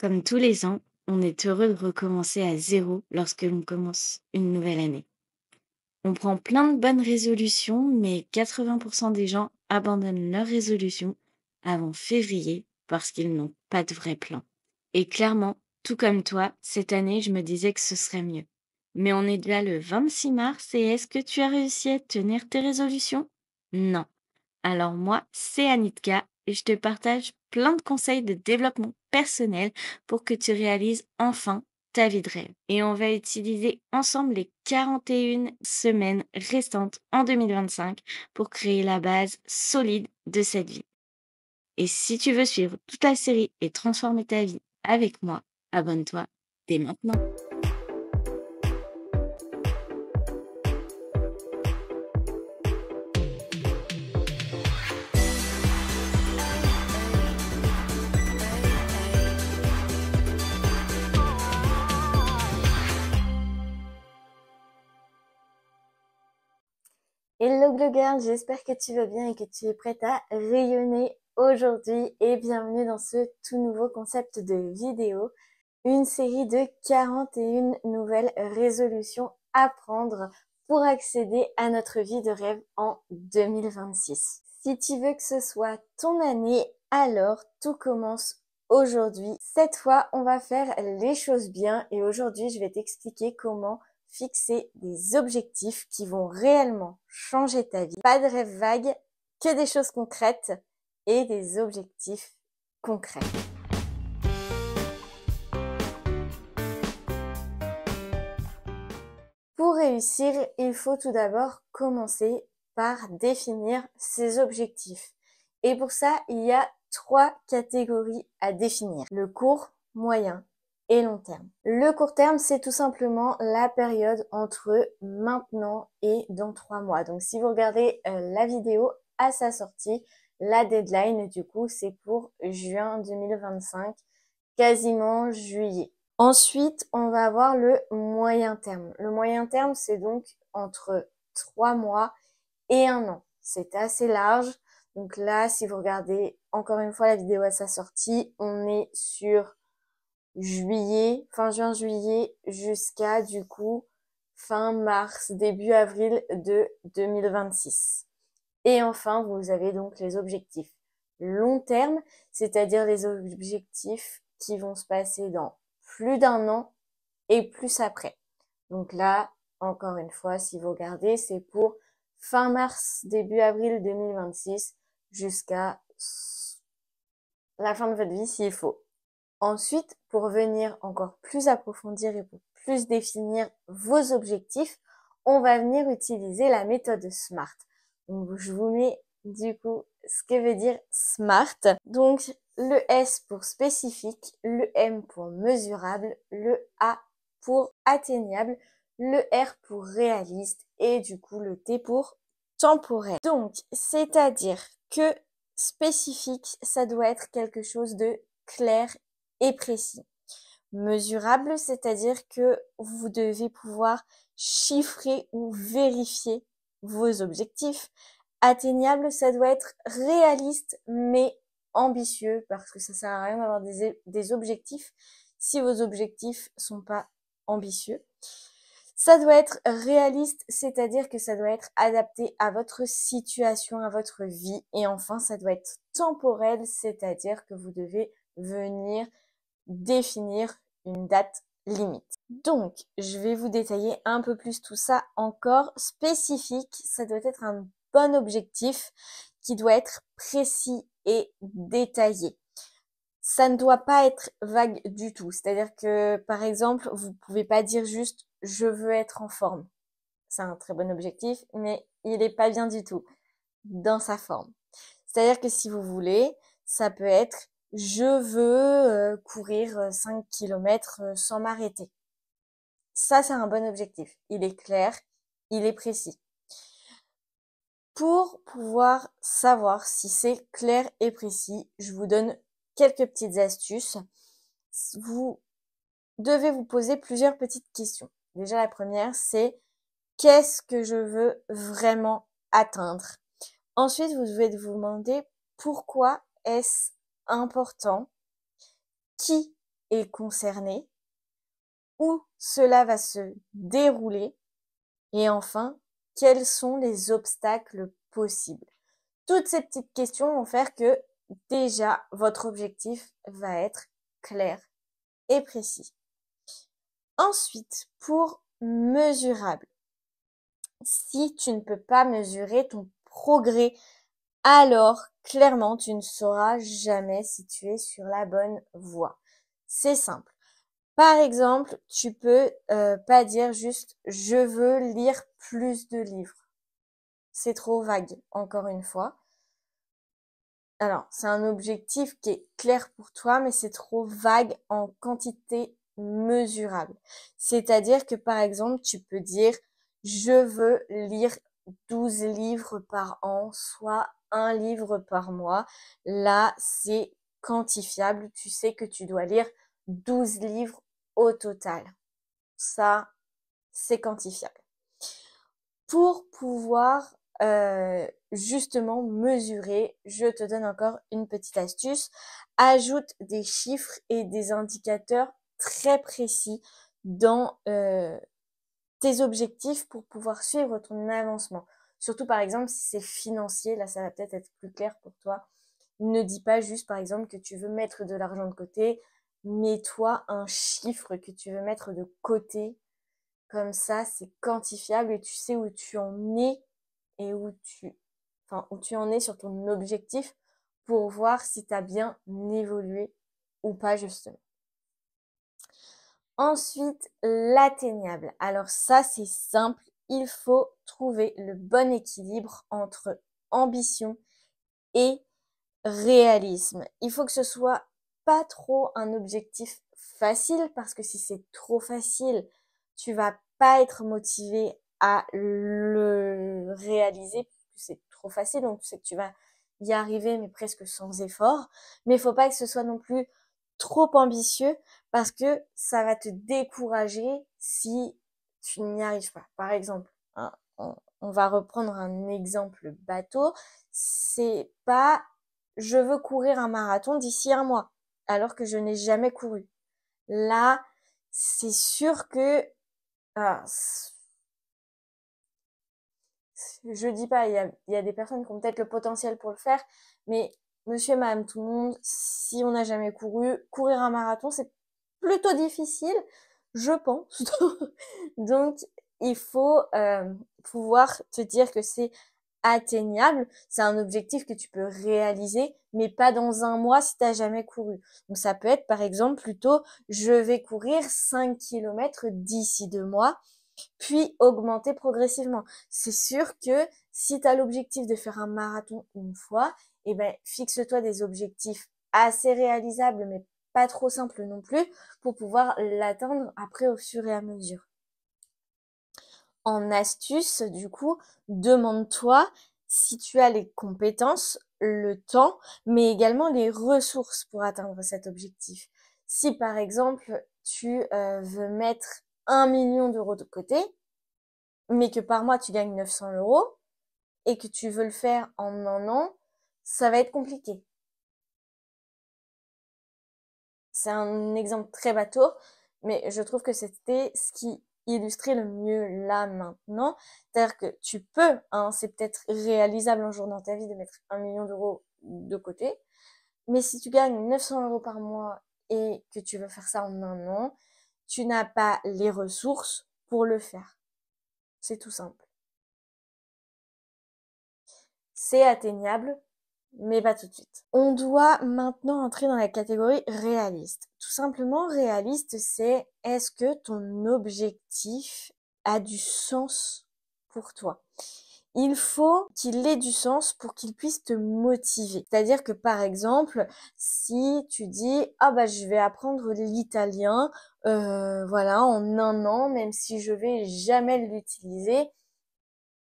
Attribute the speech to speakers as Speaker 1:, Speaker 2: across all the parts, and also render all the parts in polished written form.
Speaker 1: Comme tous les ans, on est heureux de recommencer à zéro lorsque l'on commence une nouvelle année. On prend plein de bonnes résolutions, mais 80% des gens abandonnent leurs résolutions avant février parce qu'ils n'ont pas de vrai plan. Et clairement, tout comme toi, cette année, je me disais que ce serait mieux. Mais on est déjà le 26 mars et est-ce que tu as réussi à tenir tes résolutions? Non. Alors moi, c'est Anitka et je te partage plein de conseils de développement personnel pour que tu réalises enfin ta vie de rêve. Et on va utiliser ensemble les 41 semaines restantes en 2025 pour créer la base solide de cette vie. Et si tu veux suivre toute la série et transformer ta vie avec moi, abonne-toi dès maintenant.
Speaker 2: Hello Glow Girl, j'espère que tu vas bien et que tu es prête à rayonner aujourd'hui et bienvenue dans ce tout nouveau concept de vidéo, une série de 41 nouvelles résolutions à prendre pour accéder à notre vie de rêve en 2026. Si tu veux que ce soit ton année, alors tout commence aujourd'hui. Cette fois, on va faire les choses bien et aujourd'hui, je vais t'expliquer comment fixer des objectifs qui vont réellement changer ta vie. Pas de rêves vagues, que des choses concrètes et des objectifs concrets. Pour réussir, il faut tout d'abord commencer par définir ses objectifs. Et pour ça, il y a 3 catégories à définir. Le court, moyen et long terme. Le court terme, c'est tout simplement la période entre maintenant et dans 3 mois. Donc si vous regardez la vidéo à sa sortie, la deadline du coup, c'est pour juin 2025, quasiment juillet. Ensuite, on va avoir le moyen terme. Le moyen terme, c'est donc entre 3 mois et 1 an. C'est assez large. Donc là, si vous regardez encore une fois la vidéo à sa sortie, on est sur juillet, fin juin, juillet, jusqu'à du coup fin mars, début avril de 2026. Et enfin, vous avez donc les objectifs long terme, c'est-à-dire les objectifs qui vont se passer dans plus d'1 an et plus après. Donc là, encore une fois, si vous regardez, c'est pour fin mars, début avril 2026 jusqu'à la fin de votre vie s'il faut. Ensuite, pour venir encore plus approfondir et pour plus définir vos objectifs, on va venir utiliser la méthode SMART. Donc, je vous mets du coup ce que veut dire SMART. Donc, le S pour spécifique, le M pour mesurable, le A pour atteignable, le R pour réaliste et du coup le T pour temporel. Donc, c'est-à-dire que spécifique, ça doit être quelque chose de clair et précis. Mesurable, c'est-à-dire que vous devez pouvoir chiffrer ou vérifier vos objectifs. Atteignable, ça doit être réaliste mais ambitieux parce que ça sert à rien d'avoir des objectifs si vos objectifs sont pas ambitieux. Ça doit être réaliste, c'est-à-dire que ça doit être adapté à votre situation, à votre vie. Et enfin, ça doit être temporel, c'est-à-dire que vous devez venir définir une date limite. Donc, je vais vous détailler un peu plus tout ça encore. Spécifique, ça doit être un bon objectif qui doit être précis et détaillé. Ça ne doit pas être vague du tout. C'est-à-dire que, par exemple, vous pouvez pas dire juste « je veux être en forme ». C'est un très bon objectif, mais il n'est pas bien du tout dans sa forme. C'est-à-dire que si vous voulez, ça peut être « je veux courir 5 km sans m'arrêter ». Ça, c'est un bon objectif. Il est clair, il est précis. Pour pouvoir savoir si c'est clair et précis, je vous donne quelques petites astuces. Vous devez vous poser plusieurs petites questions. Déjà, la première, c'est qu'est-ce que je veux vraiment atteindre? Ensuite, vous devez vous demander pourquoi est-ce important? Qui est concerné, où cela va se dérouler et enfin, quels sont les obstacles possibles. Toutes ces petites questions vont faire que déjà votre objectif va être clair et précis. Ensuite, pour mesurable, si tu ne peux pas mesurer ton progrès, alors clairement tu ne sauras jamais si tu es sur la bonne voie. C'est simple. Par exemple, tu peux pas dire juste je veux lire plus de livres. C'est trop vague, encore une fois. Alors, c'est un objectif qui est clair pour toi, mais c'est trop vague en quantité mesurable. C'est-à-dire que, par exemple, tu peux dire, je veux lire 12 livres par an, soit un livre par mois. Là, c'est quantifiable. Tu sais que tu dois lire 12 livres au total. Ça, c'est quantifiable. Pour pouvoir justement mesurer, je te donne encore une petite astuce. Ajoute des chiffres et des indicateurs très précis dans tes objectifs pour pouvoir suivre ton avancement. Surtout par exemple si c'est financier, là ça va peut-être être plus clair pour toi. Ne dis pas juste par exemple que tu veux mettre de l'argent de côté, mets-toi un chiffre que tu veux mettre de côté. Comme ça, c'est quantifiable et tu sais où tu en es et où tu en es sur ton objectif pour voir si tu as bien évolué ou pas justement. Ensuite, l'atteignable. Alors ça, c'est simple. Il faut trouver le bon équilibre entre ambition et réalisme. Il faut que ce soit pas trop un objectif facile parce que si c'est trop facile, tu vas pas être motivé à le réaliser parce que c'est trop facile. Donc tu sais que tu vas y arriver mais presque sans effort. Mais il faut pas que ce soit non plus trop ambitieux parce que ça va te décourager si tu n'y arrives pas. Par exemple, hein, on va reprendre un exemple bateau. C'est pas je veux courir un marathon d'ici un mois, alors que je n'ai jamais couru. Là, c'est sûr que, ah, je dis pas, il y a des personnes qui ont peut-être le potentiel pour le faire, mais monsieur et madame tout le monde, si on n'a jamais couru, courir un marathon, c'est plutôt difficile, je pense. Donc, il faut pouvoir te dire que c'est atteignable. C'est un objectif que tu peux réaliser, mais pas dans un mois si tu n'as jamais couru. Donc, ça peut être, par exemple, plutôt, je vais courir 5 kilomètres d'ici 2 mois, puis augmenter progressivement. C'est sûr que si tu as l'objectif de faire un marathon une fois, eh ben, fixe-toi des objectifs assez réalisables, mais pas trop simples non plus, pour pouvoir l'atteindre après au fur et à mesure. En astuce, du coup, demande-toi si tu as les compétences, le temps, mais également les ressources pour atteindre cet objectif. Si par exemple, tu veux mettre 1 million d'euros de côté, mais que par mois tu gagnes 900 euros et que tu veux le faire en un an, ça va être compliqué. C'est un exemple très bateau, mais je trouve que c'était ce qui illustrait le mieux là maintenant. C'est-à-dire que tu peux, hein, c'est peut-être réalisable un jour dans ta vie de mettre 1 million d'euros de côté, mais si tu gagnes 900 euros par mois et que tu veux faire ça en un an, tu n'as pas les ressources pour le faire. C'est tout simple. C'est atteignable, mais pas tout de suite. On doit maintenant entrer dans la catégorie réaliste. Tout simplement, réaliste, c'est est-ce que ton objectif a du sens pour toi? Il faut qu'il ait du sens pour qu'il puisse te motiver. C'est-à-dire que par exemple, si tu dis ah bah je vais apprendre l'italien, voilà en un an, même si je vais jamais l'utiliser,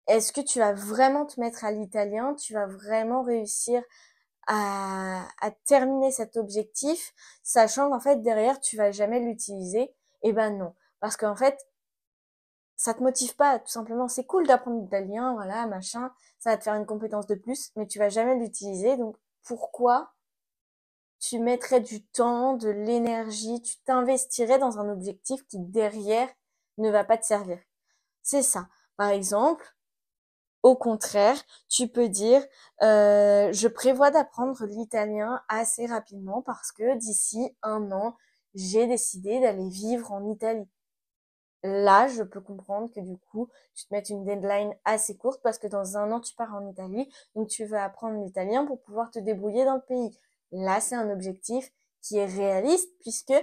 Speaker 2: est-ce que tu vas vraiment te mettre à l'italien? Tu vas vraiment réussir à terminer cet objectif, sachant qu'en fait, derrière, tu vas jamais l'utiliser? Eh ben non. Parce qu'en fait, ça te motive pas, tout simplement. C'est cool d'apprendre l'italien, voilà, machin. Ça va te faire une compétence de plus, mais tu vas jamais l'utiliser. Donc, pourquoi tu mettrais du temps, de l'énergie, tu t'investirais dans un objectif qui derrière ne va pas te servir. C'est ça. Par exemple, au contraire, tu peux dire, je prévois d'apprendre l'italien assez rapidement parce que d'ici 1 an, j'ai décidé d'aller vivre en Italie. Là, je peux comprendre que du coup, tu te mettes une deadline assez courte parce que dans 1 an, tu pars en Italie, donc tu veux apprendre l'italien pour pouvoir te débrouiller dans le pays. Là, c'est un objectif qui est réaliste puisque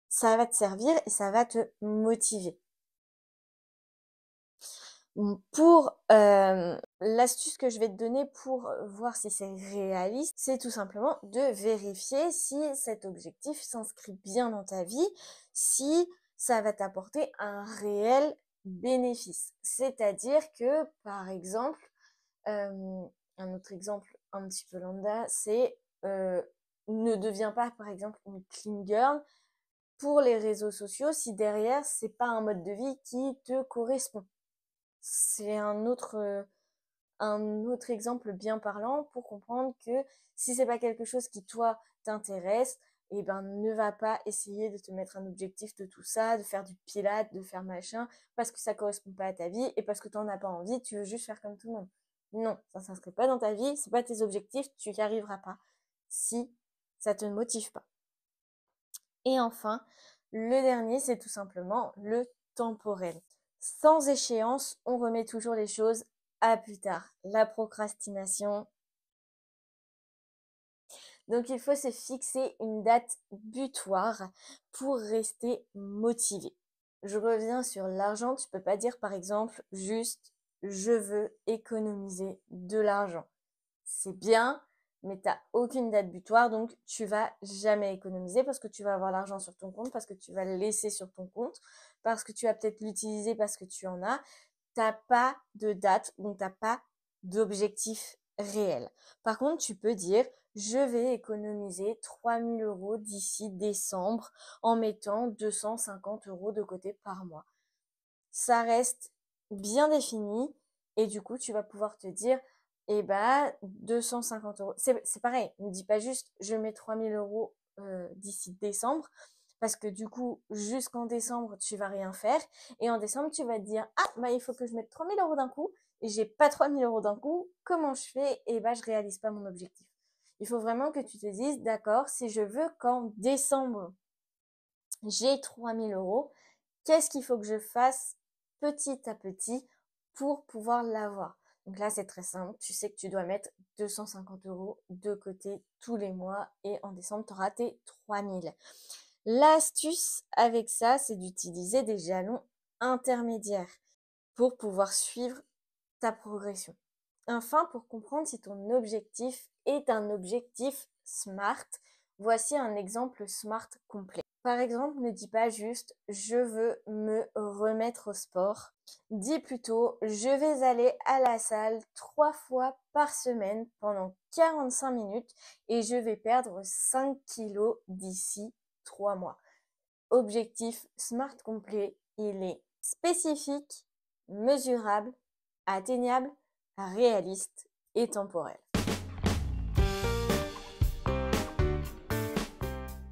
Speaker 2: ça va te servir et ça va te motiver. Pour l'astuce que je vais te donner pour voir si c'est réaliste, c'est tout simplement de vérifier si cet objectif s'inscrit bien dans ta vie, si ça va t'apporter un réel bénéfice. C'est-à-dire que, par exemple, un autre exemple un petit peu lambda, c'est ne deviens pas, par exemple, une clean girl pour les réseaux sociaux si derrière, c'est pas un mode de vie qui te correspond. C'est un autre exemple bien parlant pour comprendre que si c'est pas quelque chose qui toi t'intéresse, eh ben ne va pas essayer de te mettre un objectif de tout ça, de faire du pilates, de faire machin, parce que ça correspond pas à ta vie et parce que t'en as pas envie, tu veux juste faire comme tout le monde. Non, ça s'inscrit pas dans ta vie, c'est pas tes objectifs, tu y arriveras pas si ça te motive pas. Et enfin, le dernier, c'est tout simplement le temporel. Sans échéance, on remet toujours les choses à plus tard. La procrastination. Donc il faut se fixer une date butoir pour rester motivé. Je reviens sur l'argent, tu peux pas dire par exemple juste je veux économiser de l'argent. C'est bien, mais tu n'as aucune date butoir, donc tu vas jamais économiser parce que tu vas avoir l'argent sur ton compte, parce que tu vas le laisser sur ton compte, parce que tu vas peut-être l'utiliser parce que tu en as. T'as pas de date, donc t'as pas d'objectif réel. Par contre, tu peux dire, je vais économiser 3000 euros d'ici décembre en mettant 250 euros de côté par mois. Ça reste bien défini et du coup, tu vas pouvoir te dire, eh ben, 250 euros. C'est pareil, ne dis pas juste, je mets 3000 euros d'ici décembre parce que du coup, jusqu'en décembre, tu vas rien faire. Et en décembre, tu vas te dire, ah, bah, il faut que je mette 3000 euros d'un coup et j'ai pas 3000 euros d'un coup. Comment je fais? Eh ben, je réalise pas mon objectif. Il faut vraiment que tu te dises, d'accord, si je veux qu'en décembre, j'ai 3000 euros, qu'est-ce qu'il faut que je fasse petit à petit pour pouvoir l'avoir? Donc là, c'est très simple. Tu sais que tu dois mettre 250 euros de côté tous les mois et en décembre, tu auras tes 3000. L'astuce avec ça, c'est d'utiliser des jalons intermédiaires pour pouvoir suivre ta progression. Enfin, pour comprendre si ton objectif est un objectif SMART, voici un exemple SMART complet. Par exemple, ne dis pas juste je veux me remettre au sport. Dis plutôt je vais aller à la salle 3 fois par semaine pendant 45 minutes et je vais perdre 5 kilos d'ici 3 mois. Objectif SMART complet, il est spécifique, mesurable, atteignable, réaliste et temporel.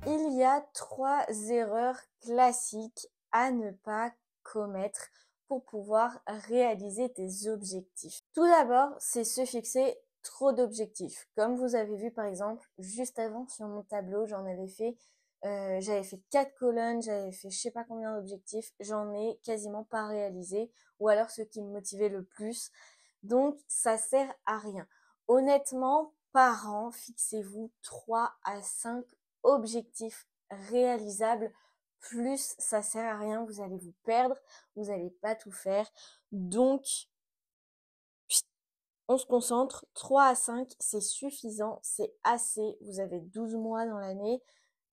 Speaker 2: Il y a 3 erreurs classiques à ne pas commettre pour pouvoir réaliser tes objectifs. Tout d'abord, c'est se fixer trop d'objectifs. Comme vous avez vu par exemple, juste avant sur mon tableau, j'avais fait 4 colonnes, j'avais fait je sais pas combien d'objectifs, j'en ai quasiment pas réalisé, ou alors ceux qui me motivaient le plus. Donc, ça sert à rien. Honnêtement, par an, fixez-vous 3 à 5 objectifs réalisables. Plus, ça sert à rien, vous allez vous perdre, vous n'allez pas tout faire. Donc, on se concentre. 3 à 5, c'est suffisant, c'est assez. Vous avez 12 mois dans l'année.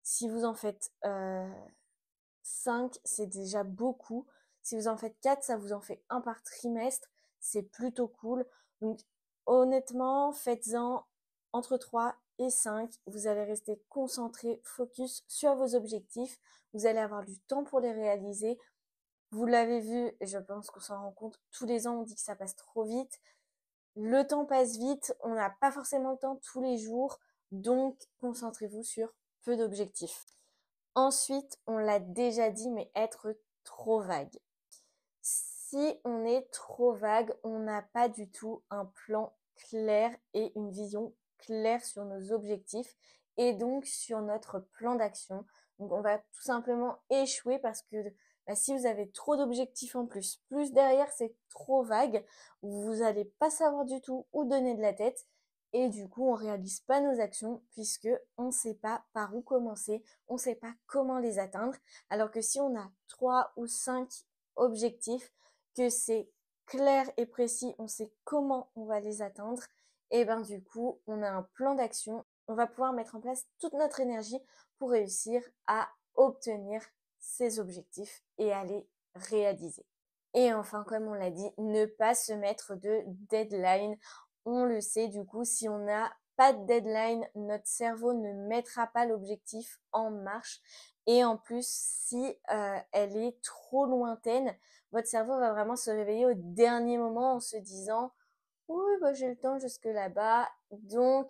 Speaker 2: Si vous en faites 5, c'est déjà beaucoup. Si vous en faites 4, ça vous en fait un par trimestre. C'est plutôt cool. Donc, honnêtement, faites-en entre 3 et 5. Vous allez rester concentré, focus sur vos objectifs. Vous allez avoir du temps pour les réaliser. Vous l'avez vu, et je pense qu'on s'en rend compte, tous les ans, on dit que ça passe trop vite. Le temps passe vite, on n'a pas forcément le temps tous les jours. Donc, concentrez-vous sur peu d'objectifs. Ensuite, on l'a déjà dit, mais être trop vague. Si on est trop vague, on n'a pas du tout un plan clair et une vision claire sur nos objectifs et donc sur notre plan d'action. Donc on va tout simplement échouer parce que si vous avez trop d'objectifs en plus derrière c'est trop vague, vous n'allez pas savoir du tout où donner de la tête et du coup on réalise pas nos actions puisque on ne sait pas par où commencer, on ne sait pas comment les atteindre. Alors que si on a 3 ou 5 objectifs, que c'est clair et précis, on sait comment on va les atteindre, et ben du coup, on a un plan d'action, on va pouvoir mettre en place toute notre énergie pour réussir à obtenir ces objectifs et à les réaliser. Et enfin, comme on l'a dit, ne pas se mettre de deadline. On le sait, du coup, si on n'a pas de deadline, notre cerveau ne mettra pas l'objectif en marche. Et en plus, si elle est trop lointaine, votre cerveau va vraiment se réveiller au dernier moment en se disant oui, bah, j'ai le temps jusque là-bas, donc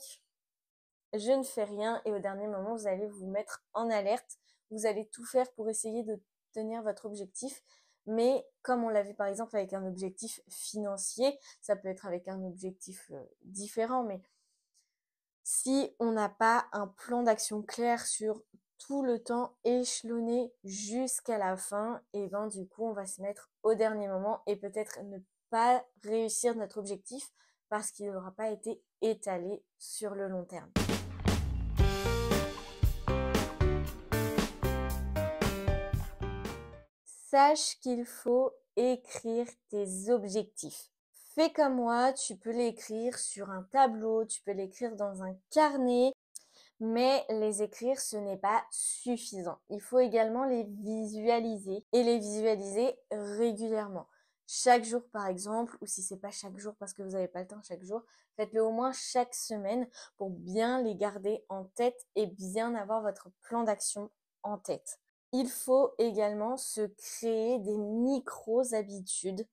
Speaker 2: je ne fais rien. Et au dernier moment, vous allez vous mettre en alerte. Vous allez tout faire pour essayer de tenir votre objectif. Mais comme on l'a vu par exemple avec un objectif financier, ça peut être avec un objectif différent, mais si on n'a pas un plan d'action clair sur tout le temps échelonné jusqu'à la fin, et ben du coup on va se mettre au dernier moment et peut-être ne pas réussir notre objectif parce qu'il n'aura pas été étalé sur le long terme. Sache qu'il faut écrire tes objectifs. Fais comme moi, tu peux l'écrire sur un tableau, tu peux l'écrire dans un carnet, mais les écrire, ce n'est pas suffisant. Il faut également les visualiser et les visualiser régulièrement. Chaque jour, par exemple, ou si c'est pas chaque jour parce que vous n'avez pas le temps chaque jour, faites-le au moins chaque semaine pour bien les garder en tête et bien avoir votre plan d'action en tête. Il faut également se créer des micro-habitudes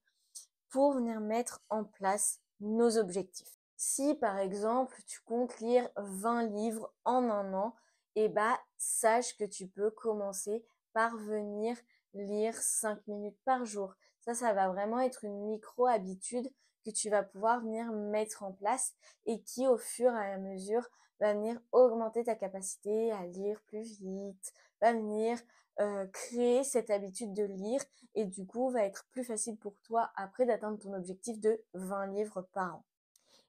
Speaker 2: pour venir mettre en place nos objectifs. Si par exemple tu comptes lire 20 livres en un an, eh ben, sache que tu peux commencer par venir lire 5 minutes par jour. Ça va vraiment être une micro-habitude que tu vas pouvoir venir mettre en place et qui au fur et à mesure va venir augmenter ta capacité à lire plus vite, va venir créer cette habitude de lire et du coup va être plus facile pour toi après d'atteindre ton objectif de 20 livres par an.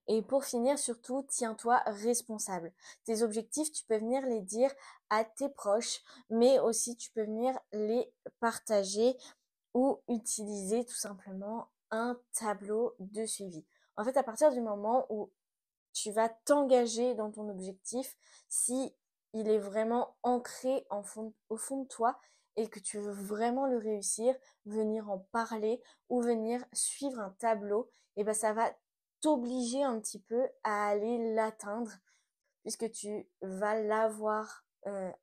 Speaker 2: Et pour finir, surtout, tiens-toi responsable. Tes objectifs, tu peux venir les dire à tes proches, mais aussi tu peux venir les partager ou utiliser tout simplement un tableau de suivi. En fait, à partir du moment où tu vas t'engager dans ton objectif, si il est vraiment ancré au fond de toi et que tu veux vraiment le réussir, venir en parler ou venir suivre un tableau, et ben ça va t'obliger un petit peu à aller l'atteindre puisque tu vas l'avoir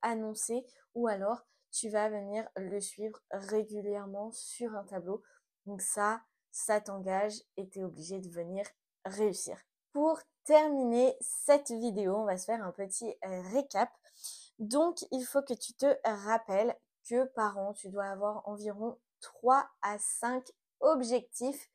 Speaker 2: annoncé ou alors tu vas venir le suivre régulièrement sur un tableau. Donc ça t'engage et tu es obligé de venir réussir. Pour terminer cette vidéo, on va se faire un petit récap. Donc, il faut que tu te rappelles que par an, tu dois avoir environ 3 à 5 objectifs.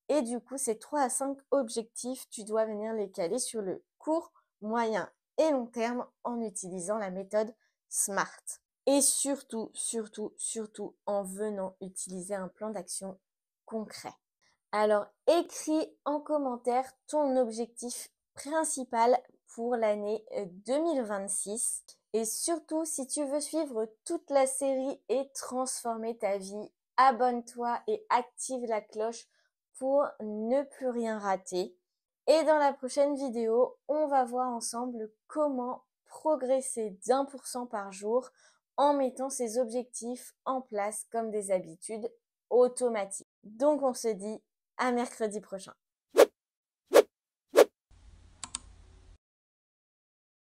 Speaker 2: Et du coup, ces 3 à 5 objectifs, tu dois venir les caler sur le court, moyen et long terme en utilisant la méthode SMART. Et surtout, surtout, surtout en venant utiliser un plan d'action concret. Alors, écris en commentaire ton objectif principal pour l'année 2026. Et surtout, si tu veux suivre toute la série et transformer ta vie, abonne-toi et active la cloche pour ne plus rien rater. Et dans la prochaine vidéo, on va voir ensemble comment progresser d'1% par jour en mettant ces objectifs en place comme des habitudes automatiques. Donc on se dit à mercredi prochain.